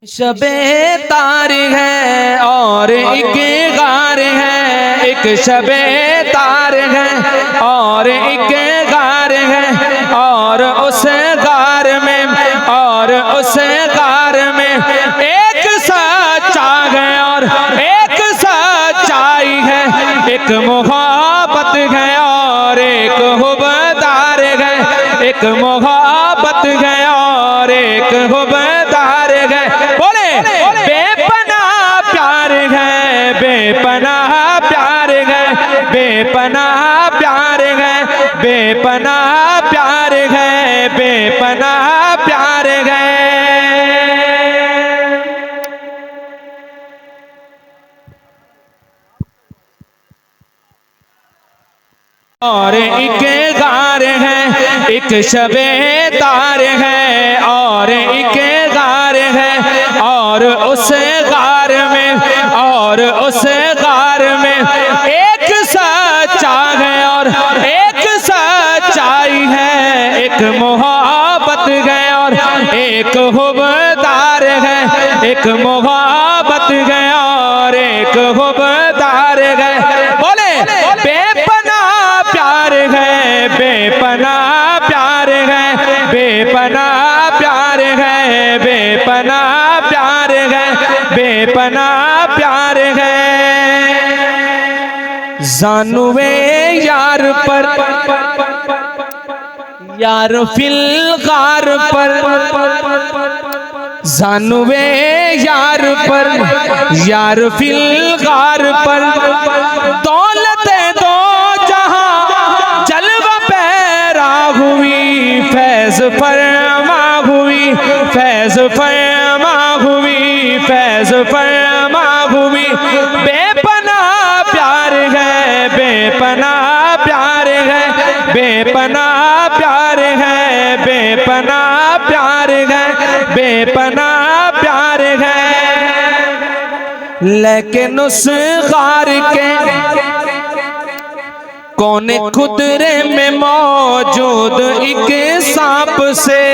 शबे तार है और एक गार है, एक शबे तार है और एक गार है, और उस गार में एक सच्चा है और एक सच्चाई है, एक मोहब्बत है और एक हुबदार है, एक मोहब्बत है और एक हुबदार है। बोले बेपनाह प्यार है, बेपनाह प्यार है, बेपनाह प्यार है, बेपनाह प्यार है, बेपनाह प्यार है। और एक गार है, एक शबे तार है और एक गार है, और उस गार में एक सच्चा है और एक सच्चाई है, एक मोहब्बत है और एक हुबदार है, एक मोहब्बत है और एक हुबदार है। बोले बेपनाह प्यार है, बेपनाह प्यार है, बेपनाह प्यार है, बेपनाह प्यार है, बेपनाह प्यार है। जानुए यार पर यार फिल गार पर, जानुए यार पर यार फिल गार पर, दौलत दो जहां जलवा पैरा हुई, फैज फरमा हुई, फैज फरमा हुई, फैज फरमा हुई। बेपनाह प्यार है, बेपनाह प्यार है, बेपनाह प्यार है, बेपनाह प्यार है, बेपनाह प्यार है। लेकिन उस गार के कोने खुदरे में मौजूद एक सांप से,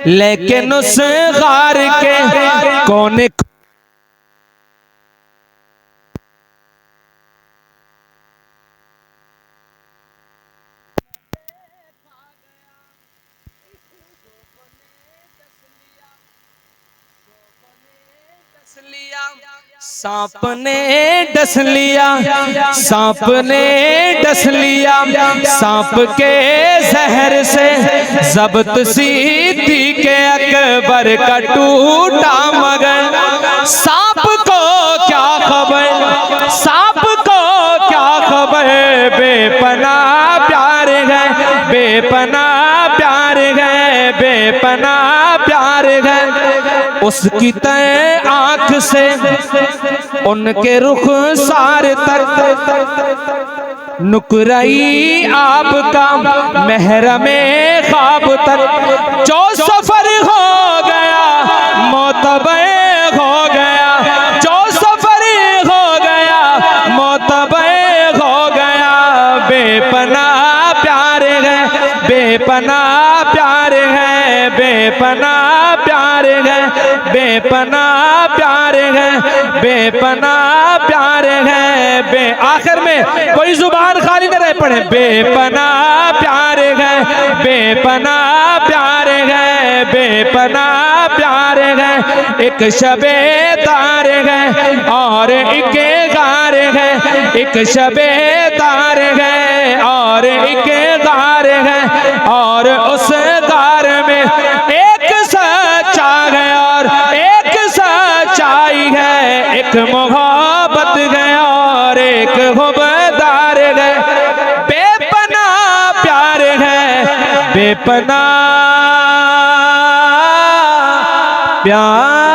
लेकिन उस गार के कोने सांप ने डस लिया, सांप ने डस लिया, सांप के जहर से जब्त सीधी के अकबर का टूटा मगर, सांप को क्या खबर, सांप को क्या खबर। बेपनाह प्यार है, बेपनाह प्यार है, बेपनाह प्यार है। उसकी तय आंख से उनके रुख सार तक, नुकराई आपका महरमे ख्वाब तक, जो सफर हो गया मोतबर हो गया, जो सफर हो गया मोतबर हो गया। बेपनाह प्यार है, बेपनाह प्यार है, बेपनाह प्यार है, बेपनाह प्यार है, बेपनाह प्यार है। आखिर में कोई जुबान खाली न रह पड़े। बेपनाह प्यार है, बेपनाह प्यार है, बेपनाह प्यार है। एक शबे तार है और एक गार है, एक शबे तार है और एक गार है, और उस गार में एक सच्चा है और एक सच्चाई है, एक मोहब्बत है और एक हुबदार है। बेपनाह प्यार है, बेपनाह प्यार।